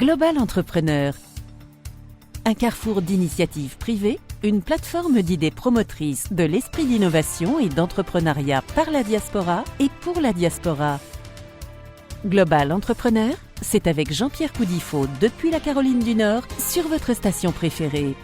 Global Entrepreneur, un carrefour d'initiatives privées, une plateforme d'idées promotrices de l'esprit d'innovation et d'entrepreneuriat par la diaspora et pour la diaspora. Global Entrepreneur, c'est avec Jean-Pierre Coudifot depuis la Caroline du Nord sur votre station préférée.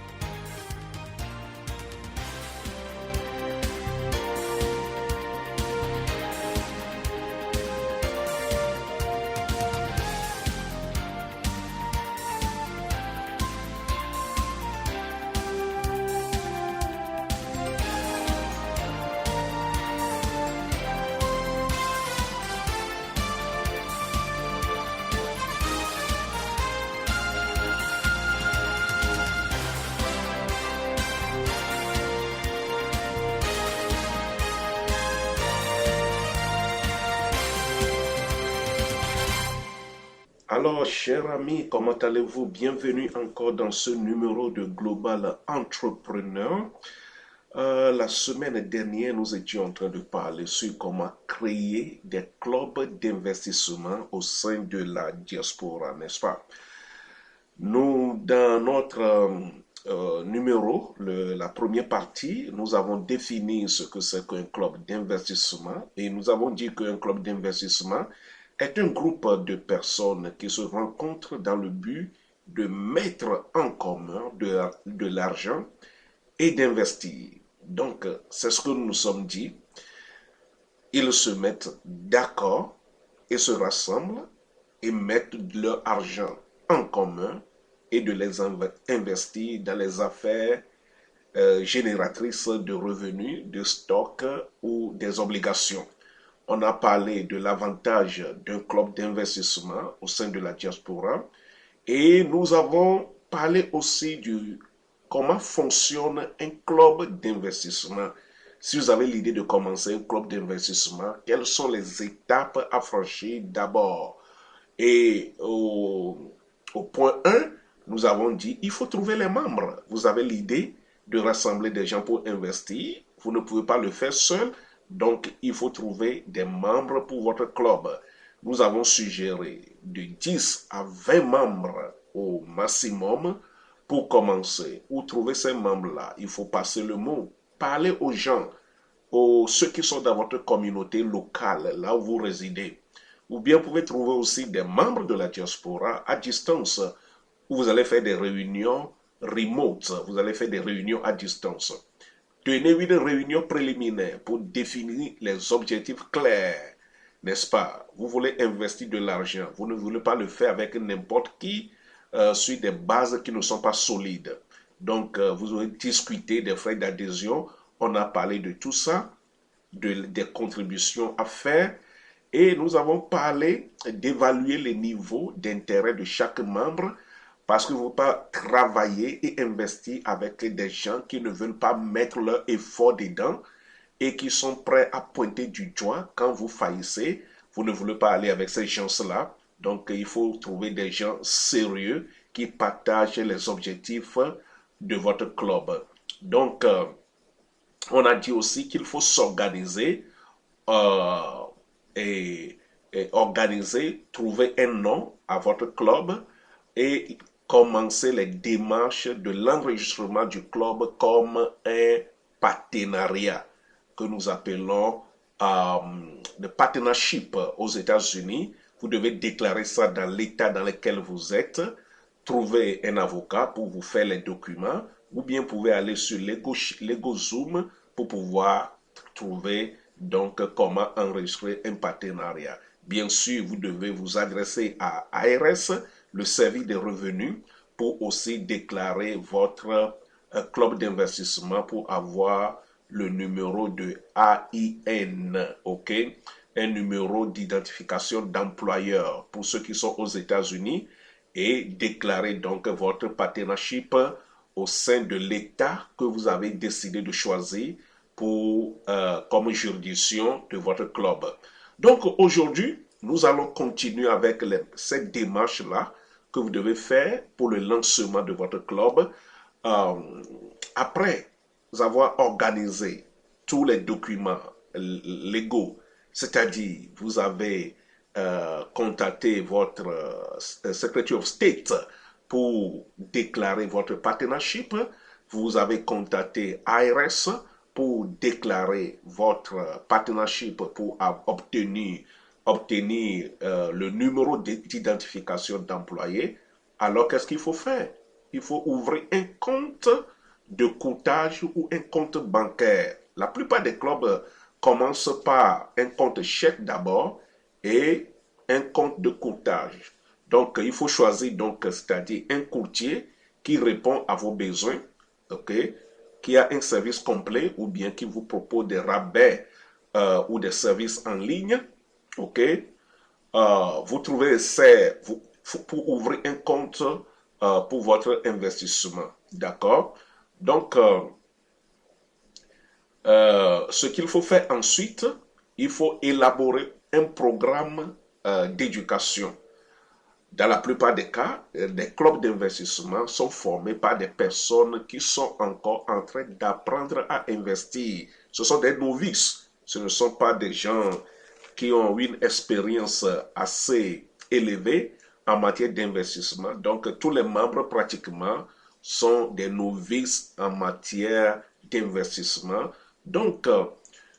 Alors, chers amis, comment allez-vous? Bienvenue encore dans ce numéro de Global Entrepreneur. La semaine dernière, nous étions en train de parler sur comment créer des clubs d'investissement au sein de la diaspora, n'est-ce pas? Nous, dans notre numéro, la première partie, nous avons défini ce que c'est qu'un club d'investissement et nous avons dit qu'un club d'investissement est un groupe de personnes qui se rencontrent dans le but de mettre en commun de l'argent et d'investir. Donc, c'est ce que nous nous sommes dit. Ils se mettent d'accord et se rassemblent et mettent leur argent en commun et de les investir dans les affaires génératrices de revenus, de stocks ou des obligations. On a parlé de l'avantage d'un club d'investissement au sein de la diaspora et nous avons parlé aussi de comment fonctionne un club d'investissement. Si vous avez l'idée de commencer un club d'investissement, quelles sont les étapes à franchir d'abord? Et au point 1, nous avons dit il faut trouver les membres. Vous avez l'idée de rassembler des gens pour investir. Vous ne pouvez pas le faire seul. Donc, il faut trouver des membres pour votre club. Nous avons suggéré de 10 à 20 membres au maximum pour commencer. Où trouver ces membres-là? Il faut passer le mot, parler aux gens, ceux qui sont dans votre communauté locale, là où vous résidez. Ou bien vous pouvez trouver aussi des membres de la diaspora à distance, où vous allez faire des réunions remote, vous allez faire des réunions à distance. Tenez une réunion préliminaire pour définir les objectifs clairs, n'est-ce pas? Vous voulez investir de l'argent, vous ne voulez pas le faire avec n'importe qui sur des bases qui ne sont pas solides. Donc, vous aurez discuté des frais d'adhésion, on a parlé de tout ça, des contributions à faire, et nous avons parlé d'évaluer les niveaux d'intérêt de chaque membre, parce que vous ne pouvez pas travailler et investir avec des gens qui ne veulent pas mettre leur effort dedans et qui sont prêts à pointer du doigt quand vous faillissez. Vous ne voulez pas aller avec ces gens-là. Donc, il faut trouver des gens sérieux qui partagent les objectifs de votre club. Donc, on a dit aussi qu'il faut s'organiser et organiser, trouver un nom à votre club et commencer les démarches de l'enregistrement du club comme un partenariat que nous appelons le partnership aux États-Unis. Vous devez déclarer ça dans l'État dans lequel vous êtes, trouver un avocat pour vous faire les documents, ou bien vous pouvez aller sur LegoZoom pour pouvoir trouver donc comment enregistrer un partenariat. Bien sûr, vous devez vous adresser à ARS, le service des revenus, pour aussi déclarer votre club d'investissement pour avoir le numéro de AIN, ok? Un numéro d'identification d'employeur pour ceux qui sont aux États-Unis et déclarer donc votre partnership au sein de l'État que vous avez décidé de choisir comme juridiction de votre club. Donc aujourd'hui, nous allons continuer avec cette démarche-là que vous devez faire pour le lancement de votre club. Après avoir organisé tous les documents légaux, c'est-à-dire vous avez contacter votre Secretary of State pour déclarer votre partnership. Vous avez contacté IRS pour déclarer votre partnership pour obtenir le numéro d'identification d'employé. Alors, qu'est-ce qu'il faut faire? Il faut ouvrir un compte de courtage ou un compte bancaire. La plupart des clubs commencent par un compte chèque d'abord et un compte de courtage. Donc, il faut choisir, donc, c'est-à-dire un courtier qui répond à vos besoins, okay, qui a un service complet ou bien qui vous propose des rabais ou des services en ligne. Ok, vous trouvez pour ouvrir un compte pour votre investissement. D'accord? Donc, ce qu'il faut faire ensuite, il faut élaborer un programme d'éducation. Dans la plupart des cas, les clubs d'investissement sont formés par des personnes qui sont encore en train d'apprendre à investir. Ce sont des novices. Ce ne sont pas des gens qui ont une expérience assez élevée en matière d'investissement. Donc, tous les membres pratiquement sont des novices en matière d'investissement. Donc,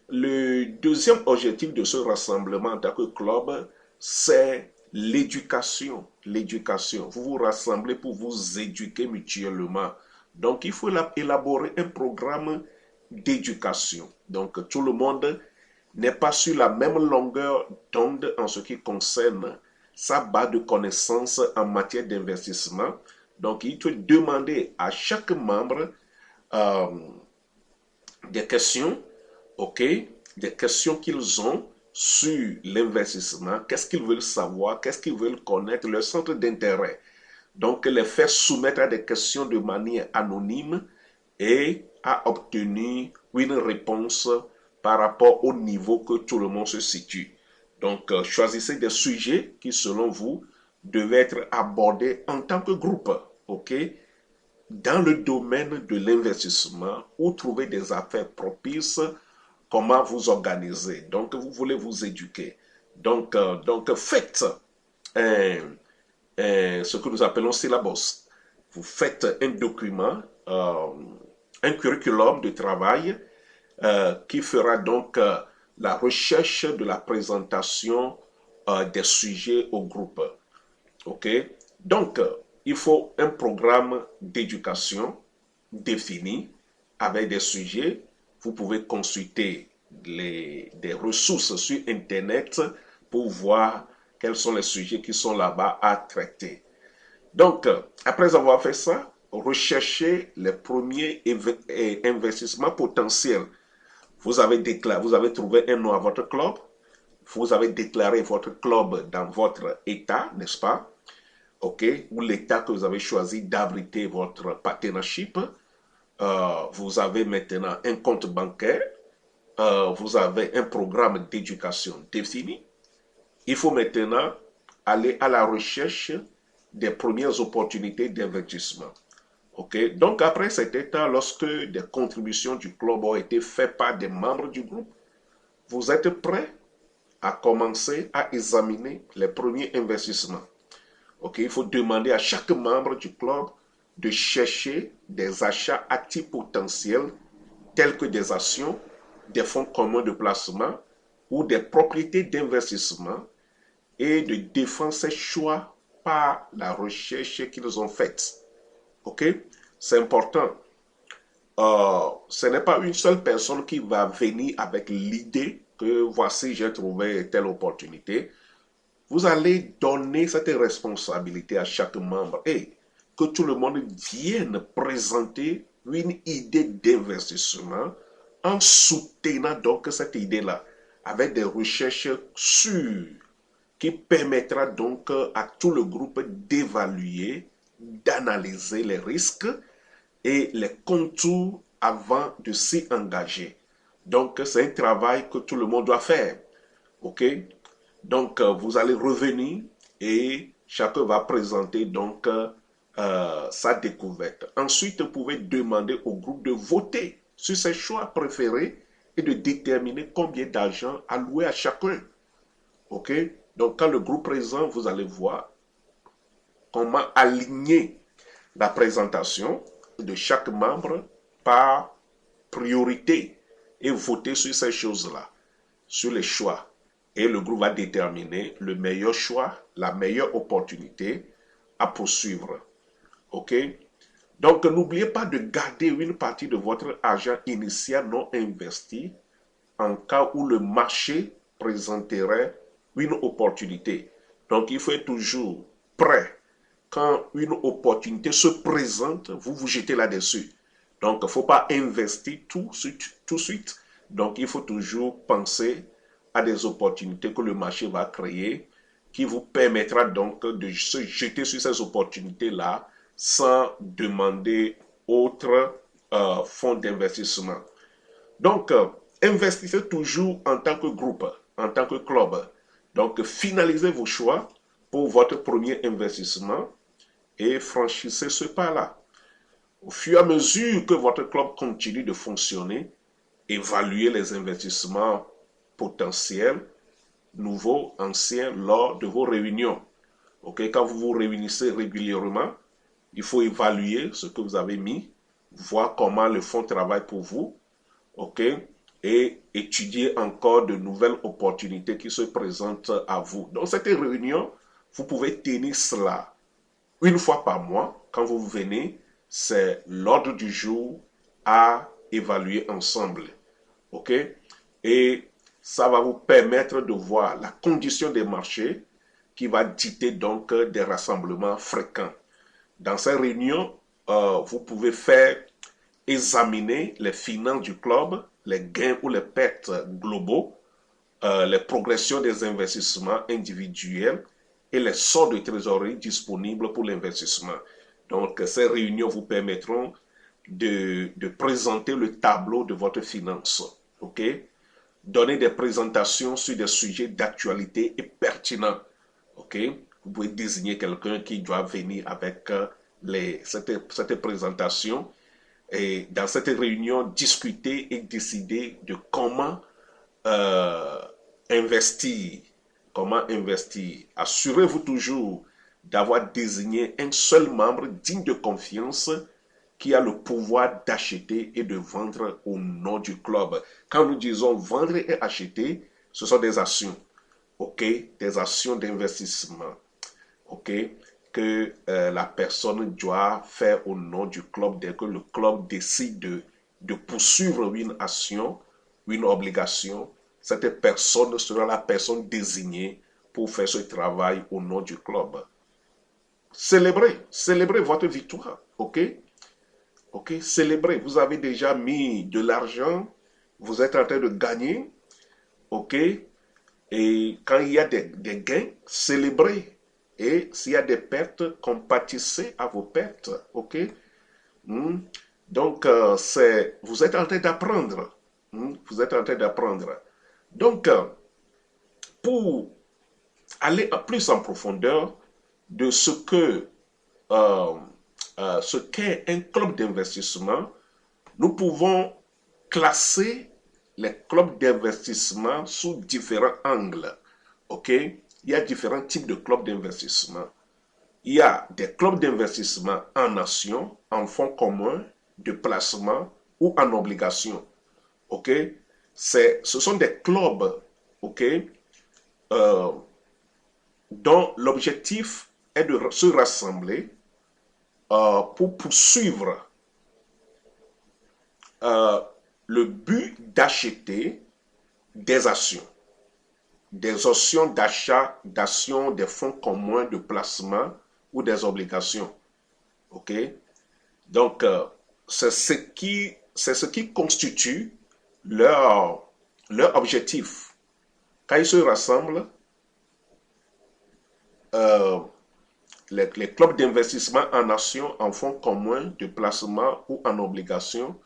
le deuxième objectif de ce rassemblement en tant que club, c'est l'éducation. L'éducation. Vous vous rassemblez pour vous éduquer mutuellement. Donc, il faut élaborer un programme d'éducation. Donc, tout le monde n'est pas sur la même longueur d'onde en ce qui concerne sa base de connaissances en matière d'investissement. Donc, il faut demander à chaque membre des questions, ok, des questions qu'ils ont sur l'investissement, qu'est-ce qu'ils veulent savoir, qu'est-ce qu'ils veulent connaître, leur centre d'intérêt. Donc, les faire soumettre à des questions de manière anonyme et à obtenir une réponse par rapport au niveau que tout le monde se situe. Donc, choisissez des sujets qui, selon vous, devaient être abordés en tant que groupe, ok? Dans le domaine de l'investissement, ou trouver des affaires propices, comment vous organiser. Donc, vous voulez vous éduquer. Donc faites ce que nous appelons syllabus. Vous faites un document, un curriculum de travail qui fera donc la recherche de la présentation des sujets au groupe. OK? Donc, il faut un programme d'éducation défini avec des sujets. Vous pouvez consulter des ressources sur Internet pour voir quels sont les sujets qui sont là-bas à traiter. Donc, après avoir fait ça, recherchez les premiers investissements potentiels. Vous avez trouvé un nom à votre club, vous avez déclaré votre club dans votre État, n'est-ce pas? OK, ou l'État que vous avez choisi d'abriter votre partnership. Vous avez maintenant un compte bancaire, vous avez un programme d'éducation défini. Il faut maintenant aller à la recherche des premières opportunités d'investissement. OK? Donc, après cet état, lorsque des contributions du club ont été faites par des membres du groupe, vous êtes prêts à commencer à examiner les premiers investissements. OK? Il faut demander à chaque membre du club de chercher des achats actifs potentiels tels que des actions, des fonds communs de placement ou des propriétés d'investissement et de défendre ces choix par la recherche qu'ils ont faite. OK? C'est important. Ce n'est pas une seule personne qui va venir avec l'idée que voici, j'ai trouvé telle opportunité. Vous allez donner cette responsabilité à chaque membre et que tout le monde vienne présenter une idée d'investissement en soutenant donc cette idée-là avec des recherches sûres qui permettra donc à tout le groupe d'évaluer, d'analyser les risques et les contours avant de s'y engager. Donc, c'est un travail que tout le monde doit faire. OK? Donc, vous allez revenir et chacun va présenter donc sa découverte. Ensuite, vous pouvez demander au groupe de voter sur ses choix préférés et de déterminer combien d'argent allouer à chacun. OK? Donc, quand le groupe présente, vous allez voir comment aligner la présentation de chaque membre par priorité et voter sur ces choses-là, sur les choix. Et le groupe va déterminer le meilleur choix, la meilleure opportunité à poursuivre. OK? Donc, n'oubliez pas de garder une partie de votre argent initial non investi en cas où le marché présenterait une opportunité. Donc, il faut être toujours prêt. Quand une opportunité se présente, vous vous jetez là-dessus. Donc, il ne faut pas investir tout de suite. Donc, il faut toujours penser à des opportunités que le marché va créer qui vous permettra donc de se jeter sur ces opportunités-là sans demander autre fonds d'investissement. Donc, investissez toujours en tant que groupe, en tant que club. Donc, finalisez vos choix pour votre premier investissement et franchissez ce pas-là. Au fur et à mesure que votre club continue de fonctionner, évaluez les investissements potentiels, nouveaux, anciens, lors de vos réunions. Okay? Quand vous vous réunissez régulièrement, il faut évaluer ce que vous avez mis, voir comment le fonds travaille pour vous, okay? Et étudier encore de nouvelles opportunités qui se présentent à vous. Dans cette réunion, vous pouvez tenir cela une fois par mois. Quand vous venez, c'est l'ordre du jour à évaluer ensemble. OK? Et ça va vous permettre de voir la condition des marchés qui va dicter donc des rassemblements fréquents. Dans ces réunions, vous pouvez faire examiner les finances du club, les gains ou les pertes globaux, les progressions des investissements individuels et les sortes de trésorerie disponibles pour l'investissement. Donc, ces réunions vous permettront de présenter le tableau de votre finance. OK? Donner des présentations sur des sujets d'actualité et pertinents. OK? Vous pouvez désigner quelqu'un qui doit venir avec cette présentation et dans cette réunion, discuter et décider de comment investir. Comment investir. Assurez-vous toujours d'avoir désigné un seul membre digne de confiance qui a le pouvoir d'acheter et de vendre au nom du club. Quand nous disons vendre et acheter, ce sont des actions, ok, des actions d'investissement, ok, que la personne doit faire au nom du club dès que le club décide de poursuivre une action, une obligation. Cette personne sera la personne désignée pour faire ce travail au nom du club. Célébrez votre victoire, ok? Ok, célébrez. Vous avez déjà mis de l'argent, vous êtes en train de gagner, ok? Et quand il y a des gains, célébrez. Et s'il y a des pertes, compatissez à vos pertes, ok? Donc, vous êtes en train d'apprendre. Vous êtes en train d'apprendre. Donc, pour aller plus en profondeur de ce qu'est un club d'investissement, nous pouvons classer les clubs d'investissement sous différents angles. OK? Il y a différents types de clubs d'investissement. Il y a des clubs d'investissement en actions, en fonds communs, de placement ou en obligations. OK? Ce sont des clubs, OK, dont l'objectif est de se rassembler pour poursuivre le but d'acheter des actions d'achat, d'actions, des fonds communs de placement ou des obligations. OK? Donc, c'est ce qui constitue leur objectif. Quand ils se rassemblent, les clubs d'investissement en actions, en fonds communs de placement ou en obligations,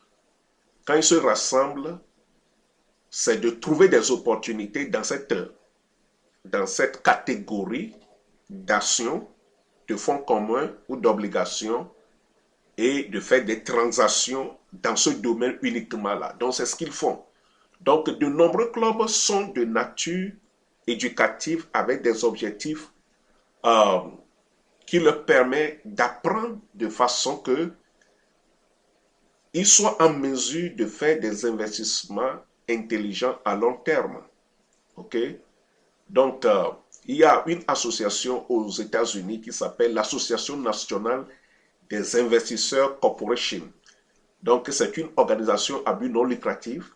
quand ils se rassemblent, c'est de trouver des opportunités dans cette catégorie d'actions, de fonds communs ou d'obligations et de faire des transactions dans ce domaine uniquement là. Donc, c'est ce qu'ils font. Donc, de nombreux clubs sont de nature éducative avec des objectifs qui leur permettent d'apprendre de façon que ils soient en mesure de faire des investissements intelligents à long terme. OK? Donc, il y a une association aux États-Unis qui s'appelle l'Association nationale des investisseurs corporation. Donc, c'est une organisation à but non lucratif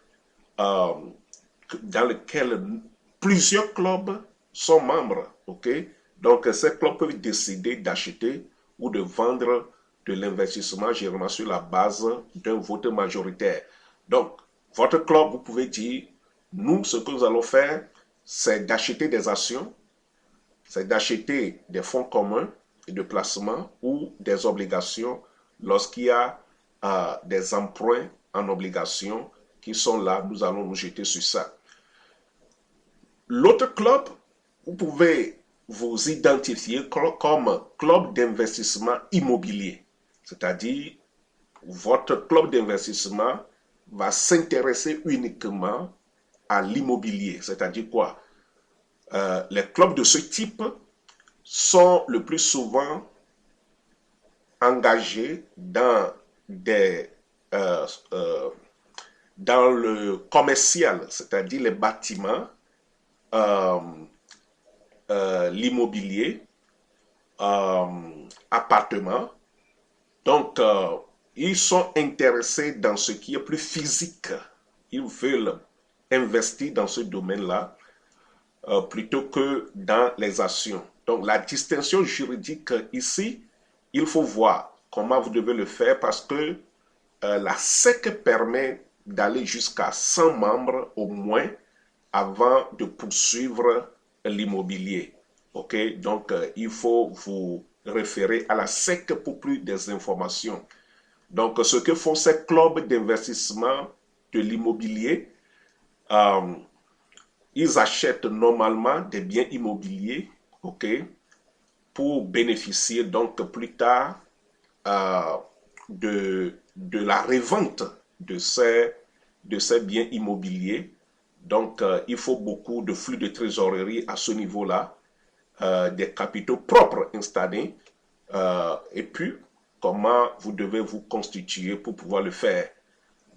dans laquelle plusieurs clubs sont membres. OK? Donc, ces clubs peuvent décider d'acheter ou de vendre de l'investissement généralement sur la base d'un vote majoritaire. Donc, votre club, vous pouvez dire, nous, ce que nous allons faire, c'est d'acheter des actions, c'est d'acheter des fonds communs et de placement ou des obligations lorsqu'il y a des emprunts en obligations qui sont là, nous allons nous jeter sur ça. L'autre club, vous pouvez vous identifier comme club d'investissement immobilier. C'est-à-dire, votre club d'investissement va s'intéresser uniquement à l'immobilier. C'est-à-dire quoi? Les clubs de ce type sont le plus souvent engagés dans le commercial, c'est-à-dire les bâtiments, l'immobilier, appartements. Donc, ils sont intéressés dans ce qui est plus physique. Ils veulent investir dans ce domaine-là plutôt que dans les actions. Donc, la distinction juridique ici, il faut voir comment vous devez le faire parce que la SEC permet d'aller jusqu'à 100 membres au moins avant de poursuivre l'immobilier. OK? Donc, il faut vous référer à la SEC pour plus des informations. Donc, ce que font ces clubs d'investissement de l'immobilier, ils achètent normalement des biens immobiliers, OK, pour bénéficier donc plus tard de la revente de ces biens immobiliers. Donc, il faut beaucoup de flux de trésorerie à ce niveau-là, des capitaux propres installés, et puis comment vous devez vous constituer pour pouvoir le faire.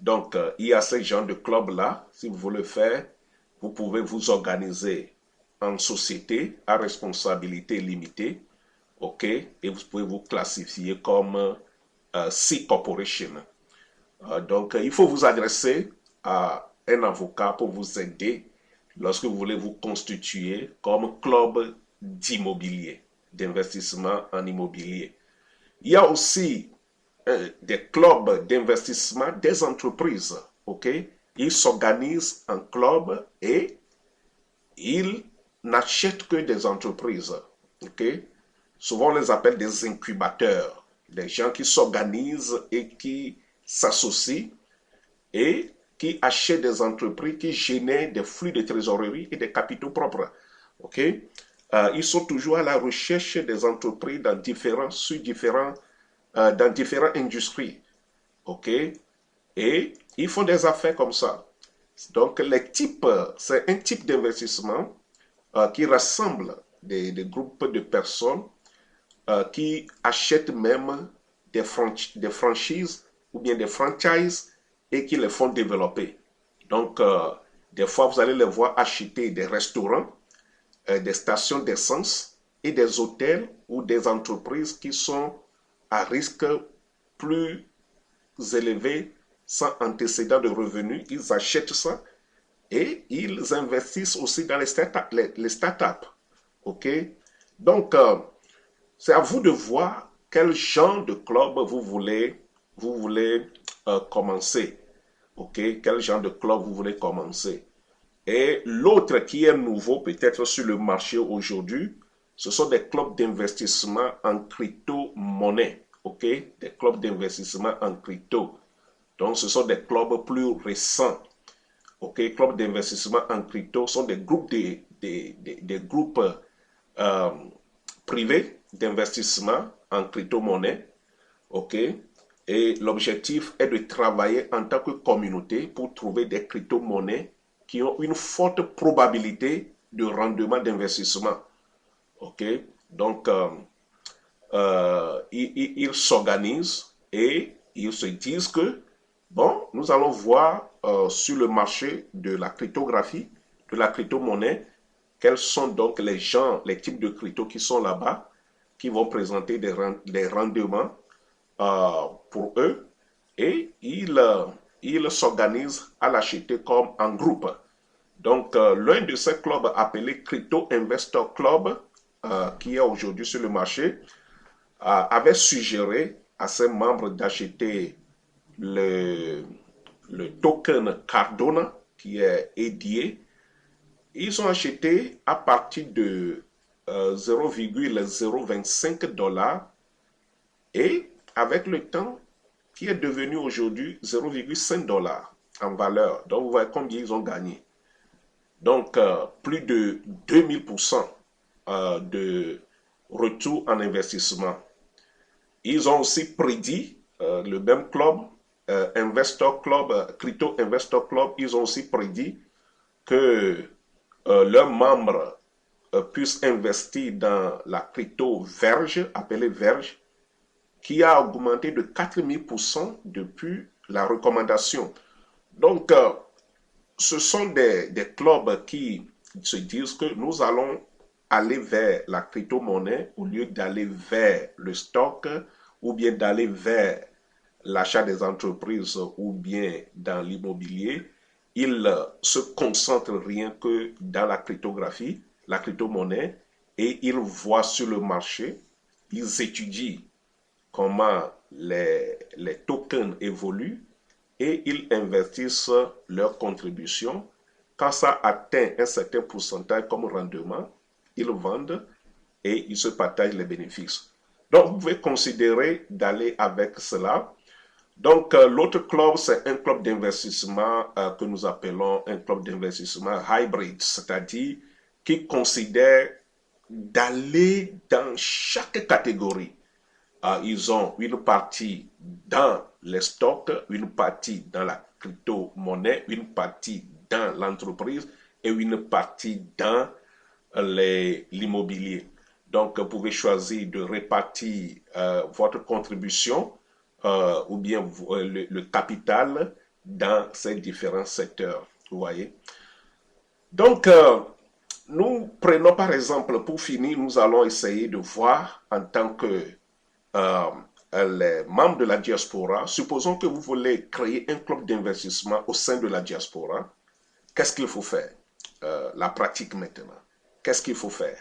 Donc, il y a ce genre de club-là. Si vous voulez le faire, vous pouvez vous organiser en société à responsabilité limitée, OK? Et vous pouvez vous classifier comme C Corporation. Donc, il faut vous adresser à un avocat pour vous aider lorsque vous voulez vous constituer comme club d'immobilier, d'investissement en immobilier. Il y a aussi des clubs d'investissement des entreprises, ok? Ils s'organisent en club et ils n'achètent que des entreprises, ok? Souvent, on les appelle des incubateurs, des gens qui s'organisent et qui s'associent et qui achètent des entreprises qui génèrent des flux de trésorerie et des capitaux propres, ok? Ils sont toujours à la recherche des entreprises dans différentes industries. OK? Et ils font des affaires comme ça. Donc, c'est un type d'investissement qui rassemble des groupes de personnes qui achètent même des franchises ou bien des franchises et qui les font développer. Donc, des fois, vous allez les voir acheter des restaurants, des stations d'essence et des hôtels ou des entreprises qui sont à risque plus élevé sans antécédent de revenus. Ils achètent ça et ils investissent aussi dans les startups. OK? Donc, c'est à vous de voir quel genre de club vous voulez commencer. OK? Quel genre de club vous voulez commencer. Et l'autre qui est nouveau peut-être sur le marché aujourd'hui, ce sont des clubs d'investissement en crypto-monnaie. OK? Des clubs d'investissement en crypto. Donc, ce sont des clubs plus récents. OK? Clubs d'investissement en crypto sont des groupes, des groupes privés d'investissement en crypto-monnaie. OK? Et l'objectif est de travailler en tant que communauté pour trouver des crypto-monnaies qui ont une forte probabilité de rendement d'investissement. OK? Donc, ils s'organisent et ils se disent que, bon, nous allons voir sur le marché de la cryptographie, de la crypto-monnaie, quels sont donc les gens, les types de crypto qui sont là-bas, qui vont présenter des rendements pour eux, et ils s'organisent à l'acheter comme en groupe. Donc, l'un de ces clubs appelé Crypto Investor Club, qui est aujourd'hui sur le marché, avait suggéré à ses membres d'acheter le, le token Cardona, qui est EDA. Ils ont acheté à partir de 0,025 dollars et avec le temps, qui est devenu aujourd'hui 0,5 dollars en valeur. Donc, vous voyez combien ils ont gagné. Donc, plus de 2000% de retour en investissement. Ils ont aussi prédit, le même club, Investor Club, Crypto Investor Club, ils ont aussi prédit que leurs membres puissent investir dans la crypto Verge, appelée Verge, qui a augmenté de 4000% depuis la recommandation. Donc, ce sont des clubs qui se disent que nous allons aller vers la crypto-monnaie au lieu d'aller vers le stock ou bien d'aller vers l'achat des entreprises ou bien dans l'immobilier. Ils se concentrent rien que dans la cryptographie, la crypto-monnaie, et ils voient sur le marché, ils étudient comment les tokens évoluent et ils investissent leurs contributions. Quand ça atteint un certain pourcentage comme rendement, ils vendent et ils se partagent les bénéfices. Donc, vous pouvez considérer d'aller avec cela. Donc, l'autre club, c'est un club d'investissement que nous appelons un club d'investissement hybrid, c'est-à-dire qui considère d'aller dans chaque catégorie. Ils ont une partie dans les stocks, une partie dans la crypto-monnaie, une partie dans l'entreprise et une partie dans l'immobilier. Donc, vous pouvez choisir de répartir votre contribution ou bien le capital dans ces différents secteurs. Vous voyez? Donc, nous prenons par exemple, pour finir, nous allons essayer de voir en tant que les membres de la diaspora, supposons que vous voulez créer un club d'investissement au sein de la diaspora, qu'est-ce qu'il faut faire? La pratique maintenant. Qu'est-ce qu'il faut faire?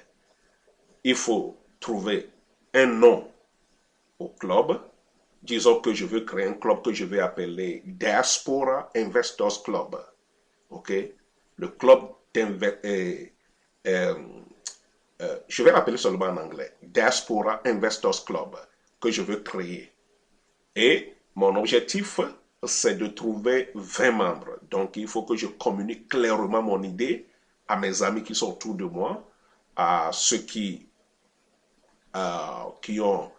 Il faut trouver un nom au club. Disons que je veux créer un club que je vais appeler Diaspora Investors Club. OK? Le club je vais l'appeler seulement en anglais. Diaspora Investors Club que je veux créer. Et mon objectif, c'est de trouver 20 membres. Donc, il faut que je communique clairement mon idée à mes amis qui sont autour de moi, à ceux qui ont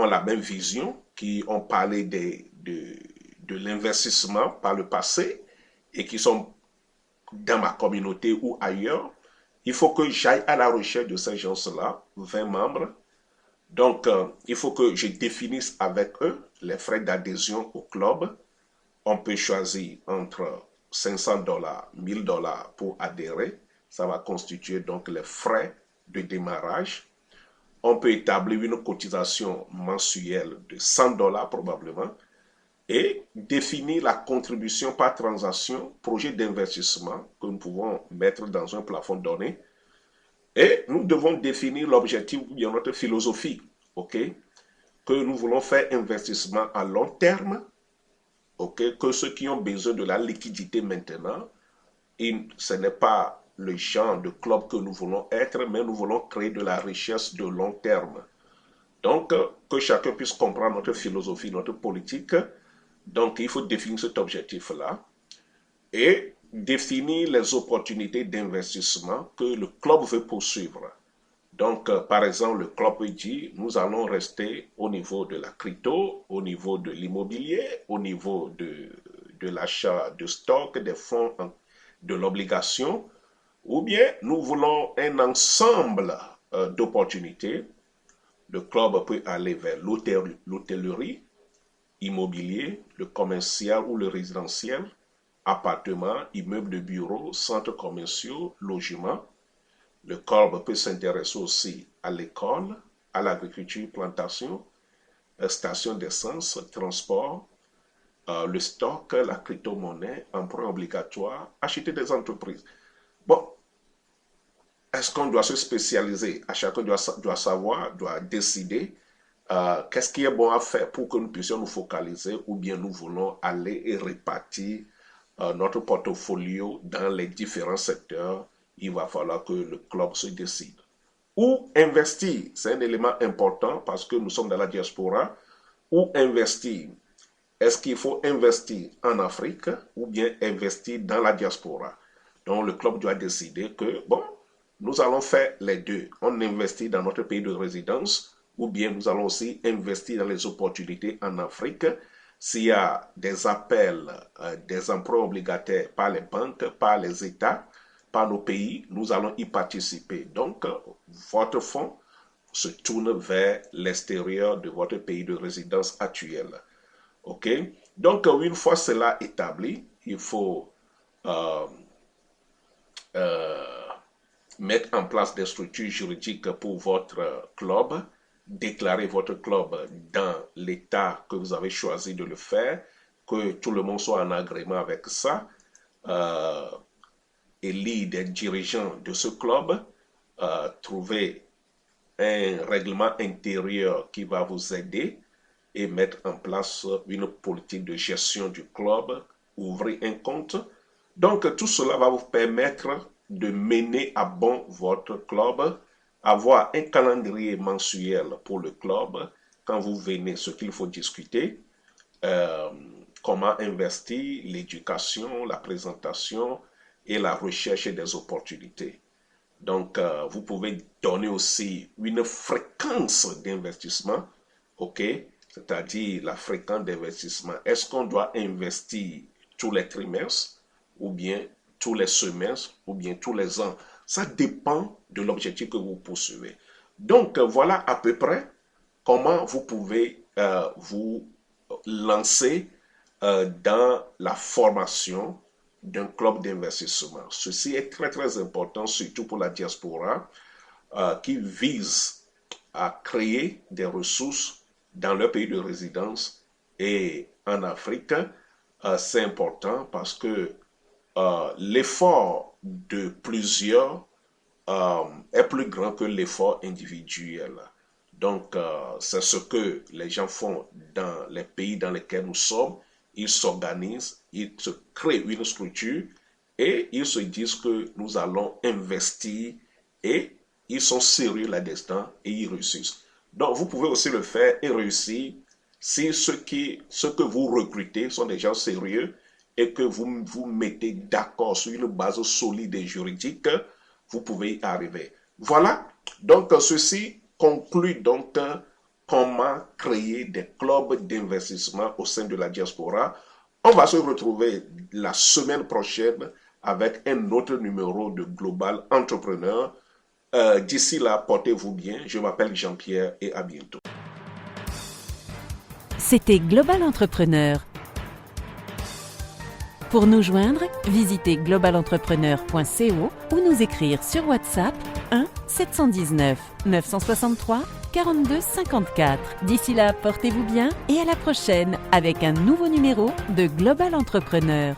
la même vision, qui ont parlé de l'investissement par le passé et qui sont dans ma communauté ou ailleurs. Il faut que j'aille à la recherche de ces gens-là, 20 membres. Donc, il faut que je définisse avec eux les frais d'adhésion au club. On peut choisir entre 500 dollars, 1000 dollars pour adhérer. Ça va constituer donc les frais de démarrage. On peut établir une cotisation mensuelle de 100 dollars probablement et définir la contribution par transaction, projet d'investissement que nous pouvons mettre dans un plafond donné. Et nous devons définir l'objectif ou bien notre philosophie, ok? Que nous voulons faire investissement à long terme, ok? Que ceux qui ont besoin de la liquidité maintenant, ce n'est pas le genre de club que nous voulons être, mais nous voulons créer de la richesse de long terme. Donc, que chacun puisse comprendre notre philosophie, notre politique. Donc, il faut définir cet objectif-là et définir les opportunités d'investissement que le club veut poursuivre. Donc, par exemple, le club dit, nous allons rester au niveau de la crypto, au niveau de l'immobilier, au niveau de l'achat de stock, des fonds, de l'obligation, Ou bien nous voulons un ensemble d'opportunités. Le club peut aller vers l'hôtellerie, immobilier, le commercial ou le résidentiel, appartements, immeubles de bureaux, centres commerciaux, logements. Le club peut s'intéresser aussi à l'école, à l'agriculture, plantation, station d'essence, transport, le stock, la crypto-monnaie, emprunt obligatoire, acheter des entreprises. Bon, est-ce qu'on doit se spécialiser? À chacun doit savoir, doit décider qu'est-ce qui est bon à faire pour que nous puissions nous focaliser ou bien nous voulons aller et répartir notre portfolio dans les différents secteurs. Il va falloir que le club se décide. Où investir? C'est un élément important parce que nous sommes dans la diaspora. Où investir? Est-ce qu'il faut investir en Afrique ou bien investir dans la diaspora? Donc le club doit décider que, bon, nous allons faire les deux. On investit dans notre pays de résidence ou bien nous allons aussi investir dans les opportunités en Afrique. S'il y a des appels, des emprunts obligataires par les banques, par les États, par nos pays, nous allons y participer. Donc, votre fonds se tourne vers l'extérieur de votre pays de résidence actuel. OK? Donc, une fois cela établi, il faut mettre en place des structures juridiques pour votre club, déclarer votre club dans l'état que vous avez choisi de le faire, que tout le monde soit en agrément avec ça, élire des dirigeants de ce club, trouver un règlement intérieur qui va vous aider et mettre en place une politique de gestion du club, ouvrir un compte. Donc, tout cela va vous permettre de mener à bon votre club, avoir un calendrier mensuel pour le club. Quand vous venez, ce qu'il faut discuter, comment investir, l'éducation, la présentation et la recherche des opportunités. Donc, vous pouvez donner aussi une fréquence d'investissement, ok? C'est-à-dire la fréquence d'investissement. Est-ce qu'on doit investir tous les trimestres ou bien tous les semestres ou bien tous les ans? Ça dépend de l'objectif que vous poursuivez. Donc, voilà à peu près comment vous pouvez vous lancer dans la formation d'un club d'investissement. Ceci est très très important, surtout pour la diaspora qui vise à créer des ressources dans leur pays de résidence et en Afrique. C'est important parce que l'effort de plusieurs est plus grand que l'effort individuel. Donc, c'est ce que les gens font dans les pays dans lesquels nous sommes. Ils s'organisent, ils se créent une structure et ils se disent que nous allons investir et ils sont sérieux là-dedans et ils réussissent. Donc, vous pouvez aussi le faire et réussir si ceux que vous recrutez sont des gens sérieux et que vous vous mettez d'accord sur une base solide et juridique, vous pouvez y arriver. Voilà, donc ceci conclut donc comment créer des clubs d'investissement au sein de la diaspora. On va se retrouver la semaine prochaine avec un autre numéro de Global Entrepreneur. D'ici là, portez-vous bien. Je m'appelle Jean-Pierre et à bientôt. C'était Global Entrepreneur. Pour nous joindre, visitez globalentrepreneur.co ou nous écrire sur WhatsApp 1 719 963 42 54. D'ici là, portez-vous bien et à la prochaine avec un nouveau numéro de Global Entrepreneur.